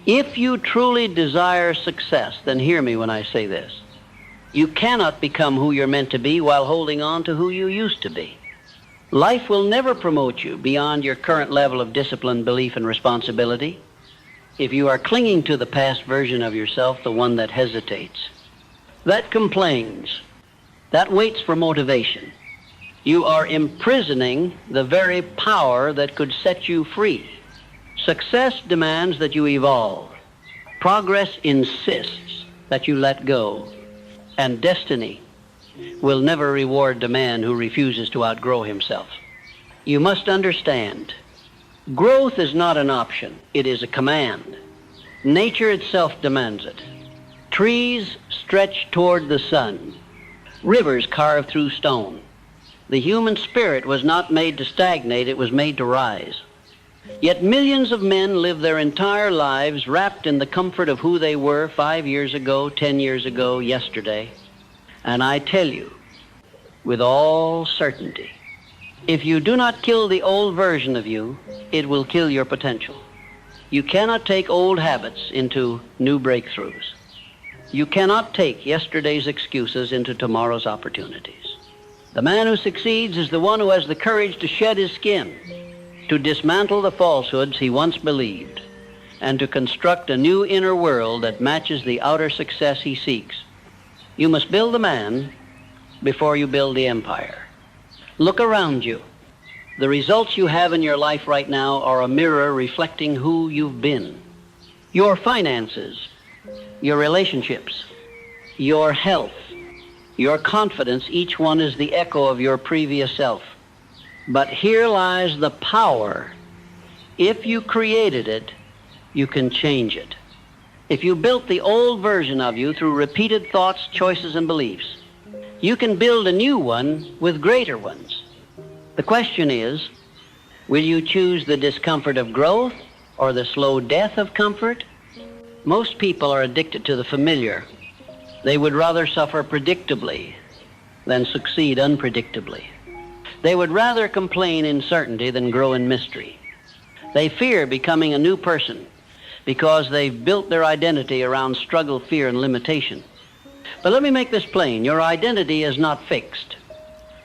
If you truly desire success, then hear me when I say this. You cannot become who you're meant to be while holding on to who you used to be. Life will never promote you beyond your current level of discipline, belief, and responsibility if you are clinging to the past version of yourself, the one that hesitates, that complains, that waits for motivation. You are imprisoning the very power that could set you free. Success demands that you evolve. Progress insists that you let go. And destiny will never reward the man who refuses to outgrow himself. You must understand, growth is not an option, it is a command. Nature itself demands it. Trees stretch toward the sun. Rivers carve through stone. The human spirit was not made to stagnate, it was made to rise. Yet millions of men live their entire lives wrapped in the comfort of who they were 5 years ago, 10 years ago, yesterday. And I tell you, with all certainty, if you do not kill the old version of you, it will kill your potential. You cannot take old habits into new breakthroughs. You cannot take yesterday's excuses into tomorrow's opportunities. The man who succeeds is the one who has the courage to shed his skin, to dismantle the falsehoods he once believed, and to construct a new inner world that matches the outer success he seeks. You must build the man before you build the empire. Look around you. The results you have in your life right now are a mirror reflecting who you've been. Your finances, your relationships, your health, your confidence, each one is the echo of your previous self. But here lies the power. If you created it, you can change it. If you built the old version of you through repeated thoughts, choices, and beliefs, you can build a new one with greater ones. The question is, will you choose the discomfort of growth or the slow death of comfort? Most people are addicted to the familiar. They would rather suffer predictably than succeed unpredictably. They would rather complain in certainty than grow in mystery. They fear becoming a new person because they've built their identity around struggle, fear, and limitation. But let me make this plain. Your identity is not fixed.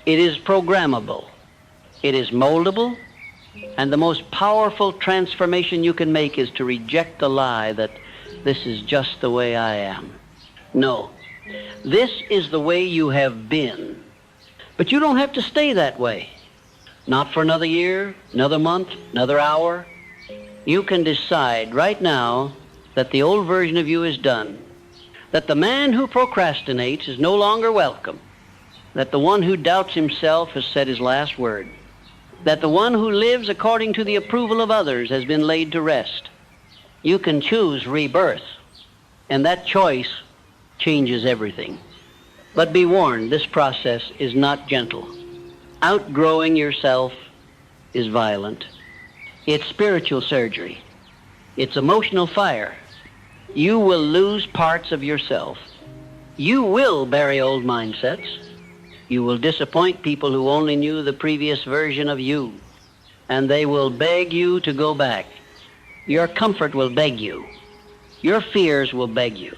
It is programmable. It is moldable. And the most powerful transformation you can make is to reject the lie that this is just the way I am. No, this is the way you have been. But you don't have to stay that way. Not for another year, another month, another hour. You can decide right now that the old version of you is done. That the man who procrastinates is no longer welcome. That the one who doubts himself has said his last word. That the one who lives according to the approval of others has been laid to rest. You can choose rebirth, and that choice changes everything. But be warned, this process is not gentle. Outgrowing yourself is violent. It's spiritual surgery. It's emotional fire. You will lose parts of yourself. You will bury old mindsets. You will disappoint people who only knew the previous version of you, and they will beg you to go back. Your comfort will beg you. Your fears will beg you.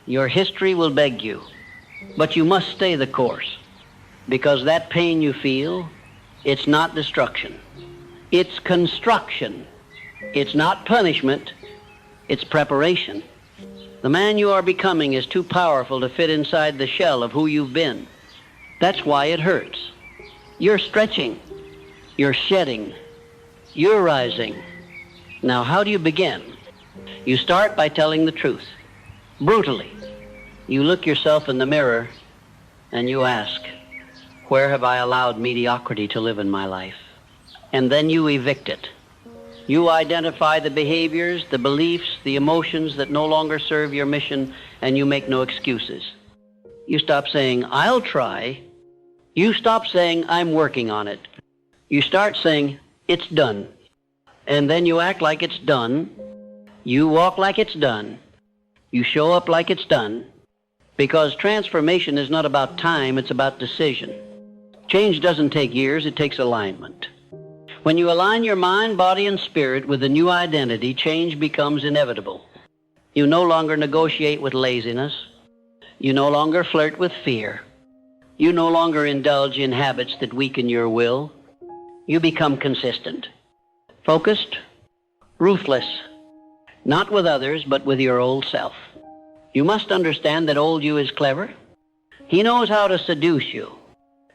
Your history will beg you. But you must stay the course, because that pain you feel, it's not destruction. It's construction. It's not punishment. It's preparation. The man you are becoming is too powerful to fit inside the shell of who you've been. That's why it hurts. You're stretching. You're shedding. You're rising. Now, how do you begin? You start by telling the truth, brutally. You look yourself in the mirror and you ask, where have I allowed mediocrity to live in my life? And then you evict it. You identify the behaviors, the beliefs, the emotions that no longer serve your mission, and you make no excuses. You stop saying, I'll try. You stop saying, I'm working on it. You start saying, it's done. And then you act like it's done. You walk like it's done. You show up like it's done. Because transformation is not about time, it's about decision. Change doesn't take years, it takes alignment. When you align your mind, body, and spirit with a new identity, change becomes inevitable. You no longer negotiate with laziness. You no longer flirt with fear. You no longer indulge in habits that weaken your will. You become consistent, focused, ruthless, not with others, but with your old self. You must understand that old you is clever. He knows how to seduce you.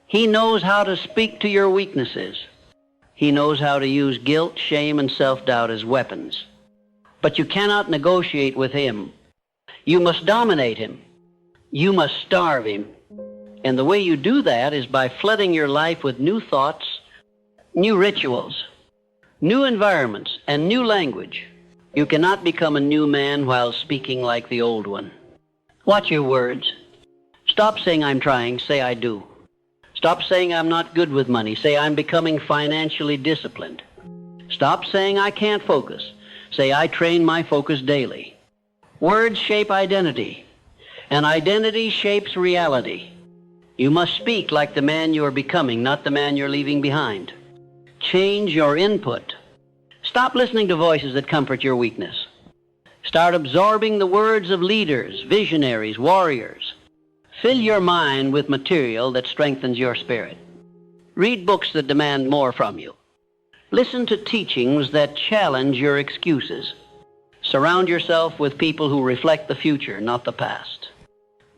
He knows how to speak to your weaknesses. He knows how to use guilt, shame, and self-doubt as weapons. But you cannot negotiate with him. You must dominate him. You must starve him. And the way you do that is by flooding your life with new thoughts, new rituals, new environments, and new language. You cannot become a new man while speaking like the old one. Watch your words. Stop saying I'm trying, say I do. Stop saying I'm not good with money, say I'm becoming financially disciplined. Stop saying I can't focus, say I train my focus daily. Words shape identity, and identity shapes reality. You must speak like the man you are becoming, not the man you're leaving behind. Change your input. Stop listening to voices that comfort your weakness. Start absorbing the words of leaders, visionaries, warriors. Fill your mind with material that strengthens your spirit. Read books that demand more from you. Listen to teachings that challenge your excuses. Surround yourself with people who reflect the future, not the past.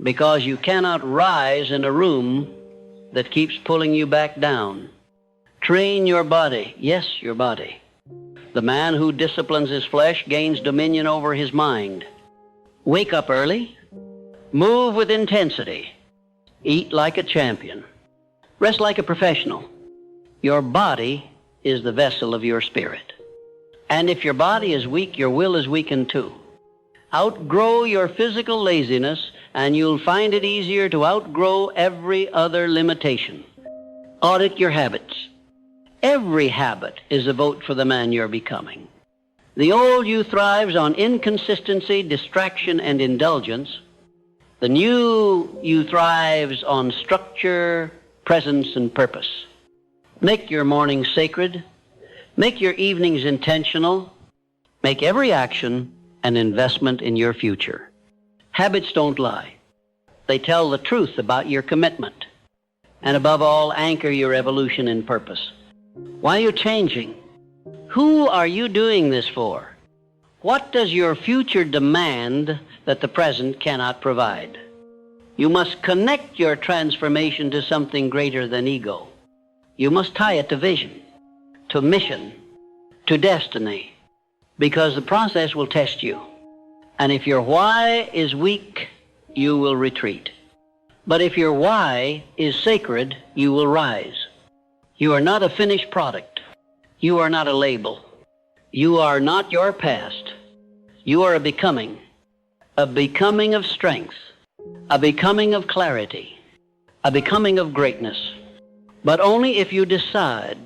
Because you cannot rise in a room that keeps pulling you back down. Train your body. Yes, your body. The man who disciplines his flesh gains dominion over his mind. Wake up early. Move with intensity. Eat like a champion. Rest like a professional. Your body is the vessel of your spirit. And if your body is weak, your will is weakened too. Outgrow your physical laziness, and you'll find it easier to outgrow every other limitation. Audit your habits. Every habit is a vote for the man you're becoming. The old you thrives on inconsistency, distraction, and indulgence. The new you thrives on structure, presence, and purpose. Make your mornings sacred. Make your evenings intentional. Make every action an investment in your future. Habits don't lie. They tell the truth about your commitment. And above all, anchor your evolution in purpose. Why are you changing? Who are you doing this for? What does your future demand that the present cannot provide? You must connect your transformation to something greater than ego. You must tie it to vision, to mission, to destiny, because the process will test you. And if your why is weak, you will retreat. But if your why is sacred, you will rise. You are not a finished product. You are not a label. You are not your past. You are a becoming of strength, a becoming of clarity, a becoming of greatness. But only if you decide,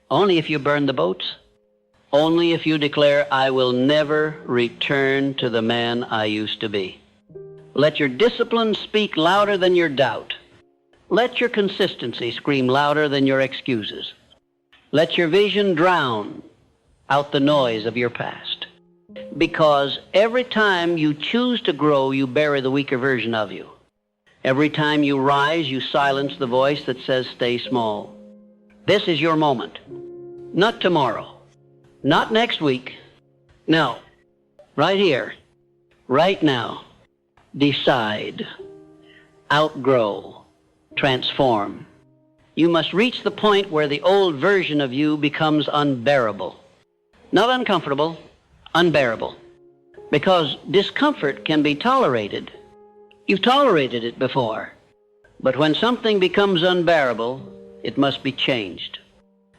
only if you burn the boats, only if you declare, I will never return to the man I used to be. Let your discipline speak louder than your doubt. Let your consistency scream louder than your excuses. Let your vision drown out the noise of your past. Because every time you choose to grow, you bury the weaker version of you. Every time you rise, you silence the voice that says, stay small. This is your moment. Not tomorrow. Not next week. No. Right here. Right now. Decide. Outgrow. Transform. You must reach the point where the old version of you becomes unbearable. Not uncomfortable, unbearable. Because discomfort can be tolerated. You've tolerated it before. But when something becomes unbearable, it must be changed.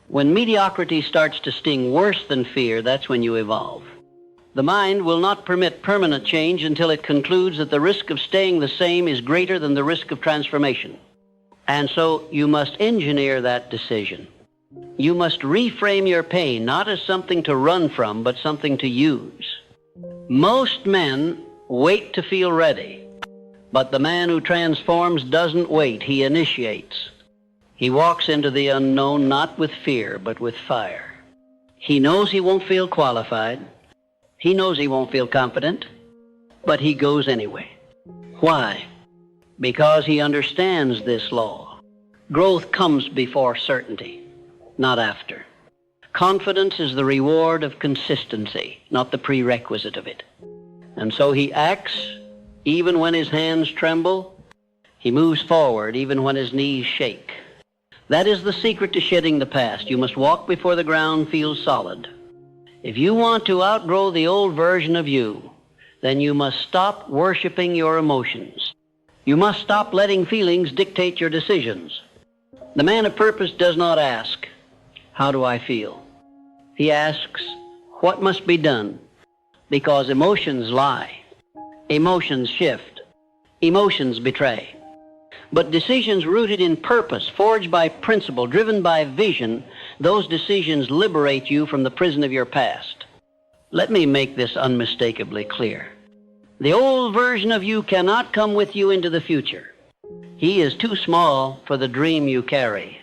When mediocrity starts to sting worse than fear, that's when you evolve. The mind will not permit permanent change until it concludes that the risk of staying the same is greater than the risk of transformation. And so you must engineer that decision. You must reframe your pain, not as something to run from, but something to use. Most men wait to feel ready, but the man who transforms doesn't wait, he initiates. He walks into the unknown not with fear, but with fire. He knows he won't feel qualified. He knows he won't feel confident, but he goes anyway. Why? Because he understands this law. Growth comes before certainty, not after. Confidence is the reward of consistency, not the prerequisite of it. And so he acts even when his hands tremble. He moves forward even when his knees shake. That is the secret to shedding the past. You must walk before the ground feels solid. If you want to outgrow the old version of you, then you must stop worshiping your emotions. You must stop letting feelings dictate your decisions. The man of purpose does not ask, "How do I feel?" He asks, "What must be done?" Because emotions lie. Emotions shift. Emotions betray. But decisions rooted in purpose, forged by principle, driven by vision, those decisions liberate you from the prison of your past. Let me make this unmistakably clear. The old version of you cannot come with you into the future. He is too small for the dream you carry.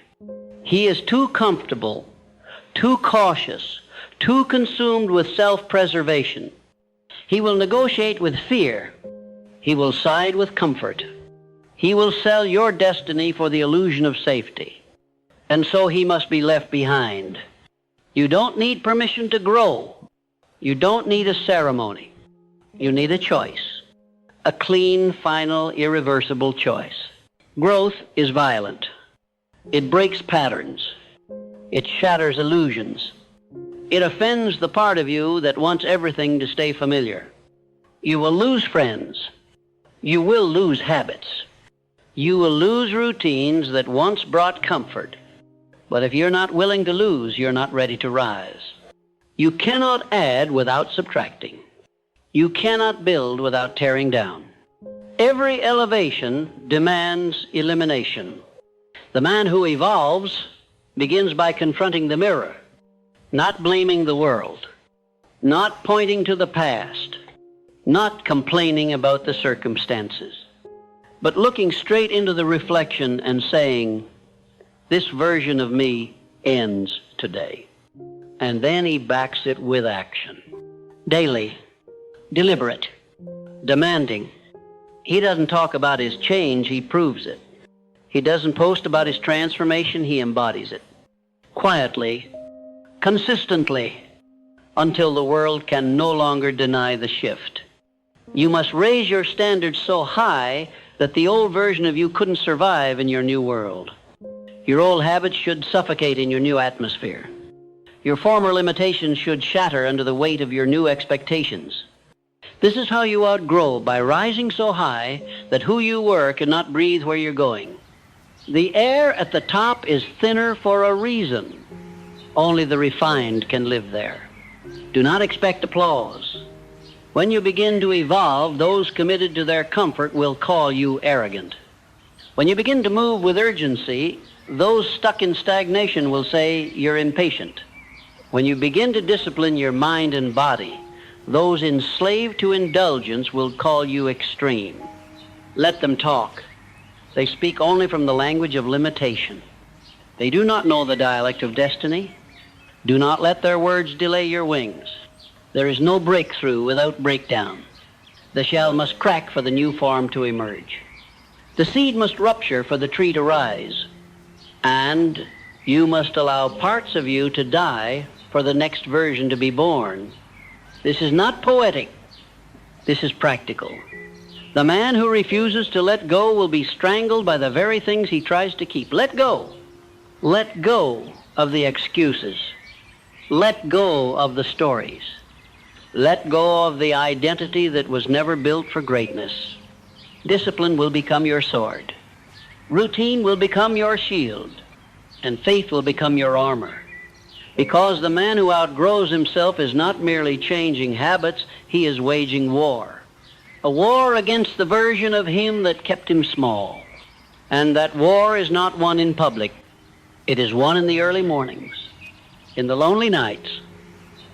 He is too comfortable, too cautious, too consumed with self-preservation. He will negotiate with fear. He will side with comfort. He will sell your destiny for the illusion of safety. And so he must be left behind. You don't need permission to grow. You don't need a ceremony. You need a choice. A clean, final, irreversible choice. Growth is violent. It breaks patterns. It shatters illusions. It offends the part of you that wants everything to stay familiar. You will lose friends. You will lose habits. You will lose routines that once brought comfort. But if you're not willing to lose, you're not ready to rise. You cannot add without subtracting. You cannot build without tearing down. Every elevation demands elimination. The man who evolves begins by confronting the mirror, not blaming the world, not pointing to the past, not complaining about the circumstances, but looking straight into the reflection and saying, "This version of me ends today." And then he backs it with action. Daily, deliberate, demanding. He doesn't talk about his change, he proves it. He doesn't post about his transformation, he embodies it. Quietly, consistently, until the world can no longer deny the shift. You must raise your standards so high that the old version of you couldn't survive in your new world. Your old habits should suffocate in your new atmosphere. Your former limitations should shatter under the weight of your new expectations. This is how you outgrow, by rising so high that who you were cannot breathe where you're going. The air at the top is thinner for a reason. Only the refined can live there. Do not expect applause. When you begin to evolve, those committed to their comfort will call you arrogant. When you begin to move with urgency, those stuck in stagnation will say you're impatient. When you begin to discipline your mind and body, those enslaved to indulgence will call you extreme. Let them talk. They speak only from the language of limitation. They do not know the dialect of destiny. Do not let their words delay your wings. There is no breakthrough without breakdown. The shell must crack for the new form to emerge. The seed must rupture for the tree to rise. And you must allow parts of you to die for the next version to be born. This is not poetic. This is practical. The man who refuses to let go will be strangled by the very things he tries to keep. Let go. Let go of the excuses. Let go of the stories. Let go of the identity that was never built for greatness. Discipline will become your sword. Routine will become your shield. And faith will become your armor. Because the man who outgrows himself is not merely changing habits, he is waging war. A war against the version of him that kept him small. And that war is not won in public. It is won in the early mornings, in the lonely nights,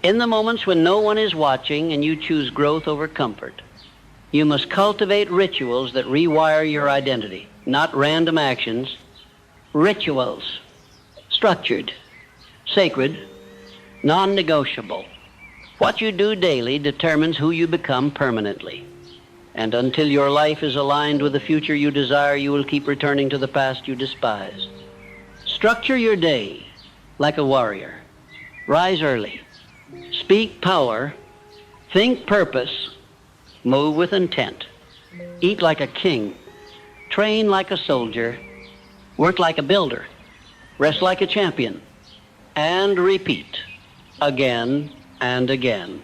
in the moments when no one is watching and you choose growth over comfort. You must cultivate rituals that rewire your identity, not random actions, rituals, structured, sacred, non-negotiable. What you do daily determines who you become permanently. And until your life is aligned with the future you desire, you will keep returning to the past you despise. Structure your day like a warrior. Rise early. Speak power. Think purpose. Move with intent. Eat like a king. Train like a soldier. Work like a builder. Rest like a champion. And repeat again and again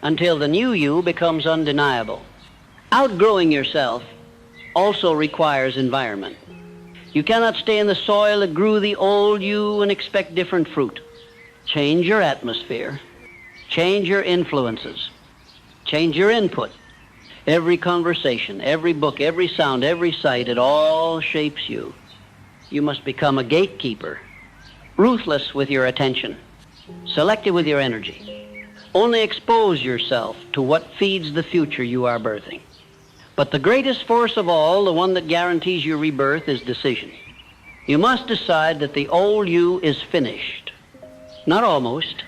until the new you becomes undeniable. Outgrowing yourself also requires environment. You cannot stay in the soil that grew the old you and expect different fruit. Change your atmosphere. Change your influences. Change your input. Every conversation, every book, every sound, every sight, it all shapes you. You must become a gatekeeper, ruthless with your attention, selective with your energy. Only expose yourself to what feeds the future you are birthing. But the greatest force of all, the one that guarantees your rebirth, is decision. You must decide that the old you is finished. Not almost,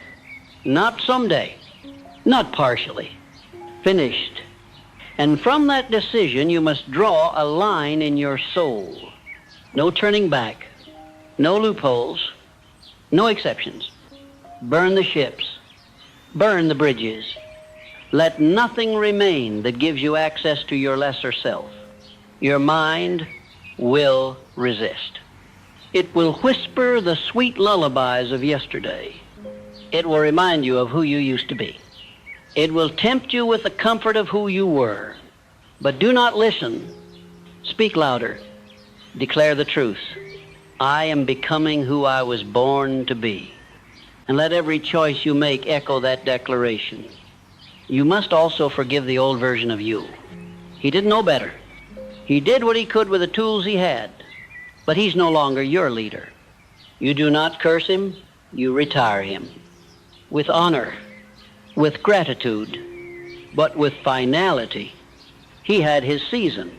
not someday, not partially. Finished. And from that decision, you must draw a line in your soul. No turning back, no loopholes, no exceptions. Burn the ships, burn the bridges. Let nothing remain that gives you access to your lesser self. Your mind will resist. It will whisper the sweet lullabies of yesterday. It will remind you of who you used to be. It will tempt you with the comfort of who you were. But do not listen. Speak louder. Declare the truth. I am becoming who I was born to be. And let every choice you make echo that declaration. You must also forgive the old version of you. He didn't know better. He did what he could with the tools he had. But he's no longer your leader. You do not curse him. You retire him. With honor. With gratitude. But with finality. He had his season.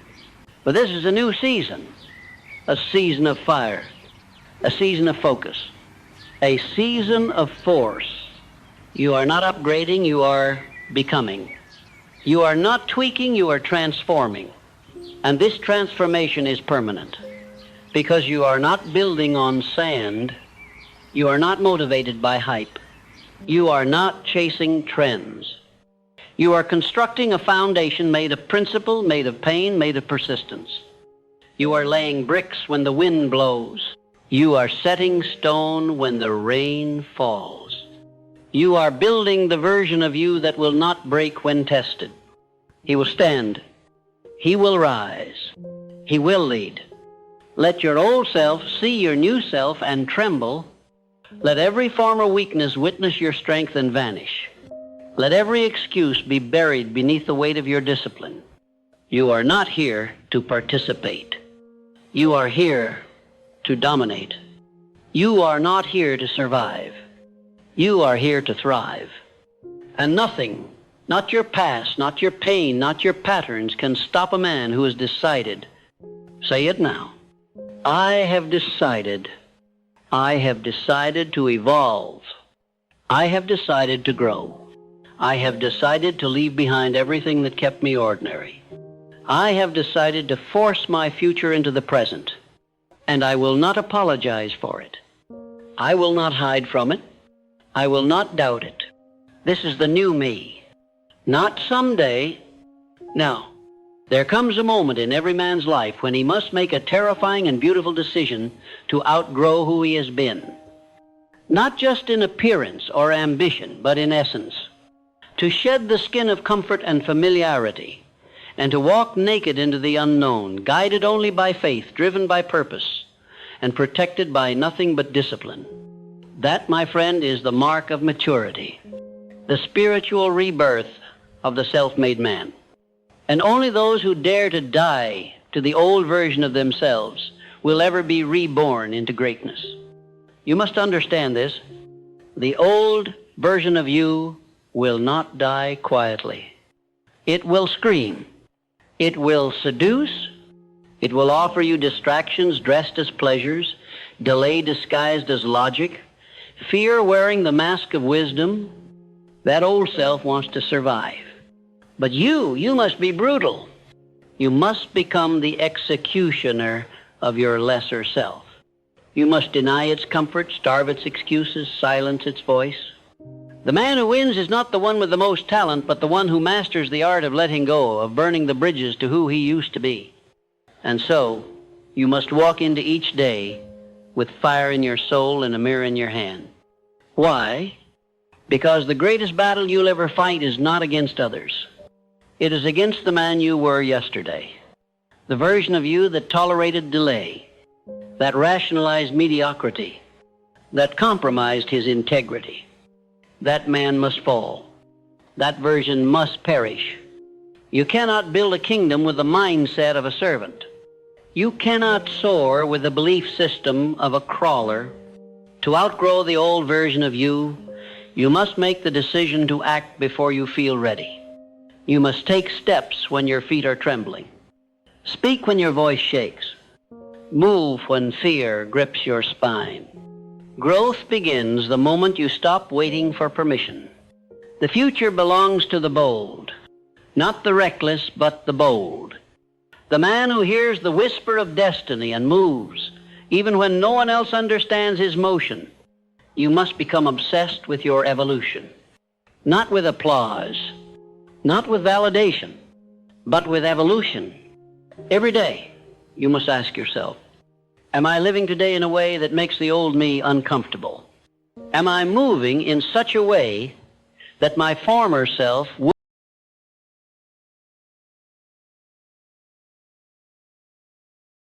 But this is a new season. A season of fire. A season of focus. A season of force. You are not upgrading, you are becoming. You are not tweaking, you are transforming. And this transformation is permanent. Because you are not building on sand. You are not motivated by hype. You are not chasing trends. You are constructing a foundation made of principle, made of pain, made of persistence. You are laying bricks when the wind blows. You are setting stone when the rain falls. You are building the version of you that will not break when tested. He will stand. He will rise. He will lead. Let your old self see your new self and tremble. Let every former weakness witness your strength and vanish. Let every excuse be buried beneath the weight of your discipline. You are not here to participate. You are here to dominate. You are not here to survive. You are here to thrive. And nothing, not your past, not your pain, not your patterns, can stop a man who has decided. Say it now. I have decided. I have decided to evolve. I have decided to grow. I have decided to leave behind everything that kept me ordinary. I have decided to force my future into the present, and I will not apologize for it. I will not hide from it. I will not doubt it. This is the new me. Not someday. Now, there comes a moment in every man's life when he must make a terrifying and beautiful decision to outgrow who he has been. Not just in appearance or ambition, but in essence. To shed the skin of comfort and familiarity, and to walk naked into the unknown, guided only by faith, driven by purpose, and protected by nothing but discipline. That, my friend, is the mark of maturity, the spiritual rebirth of the self-made man. And only those who dare to die to the old version of themselves will ever be reborn into greatness. You must understand this. The old version of you will not die quietly. It will scream. It will seduce. It will offer you distractions dressed as pleasures. delay disguised as logic, fear wearing the mask of wisdom. That old self wants to survive. But you must be brutal. You must become the executioner of your lesser self. You must deny its comfort, starve its excuses, silence its voice. The man who wins is not the one with the most talent, but the one who masters the art of letting go, of burning the bridges to who he used to be. And so, you must walk into each day with fire in your soul and a mirror in your hand. Why? Because the greatest battle you'll ever fight is not against others. It is against the man you were yesterday, the version of you that tolerated delay, that rationalized mediocrity, that compromised his integrity. That man must fall. That version must perish. You cannot build a kingdom with the mindset of a servant. You cannot soar with the belief system of a crawler. To outgrow the old version of you, you must make the decision to act before you feel ready. You must take steps when your feet are trembling. Speak when your voice shakes. Move when fear grips your spine. Growth begins the moment you stop waiting for permission. The future belongs to the bold, not the reckless, but the bold. The man who hears the whisper of destiny and moves, even when no one else understands his motion. You must become obsessed with your evolution, not with applause, not with validation, but with evolution. Every day, you must ask yourself, am I living today in a way that makes the old me uncomfortable? Am I moving in such a way that my former self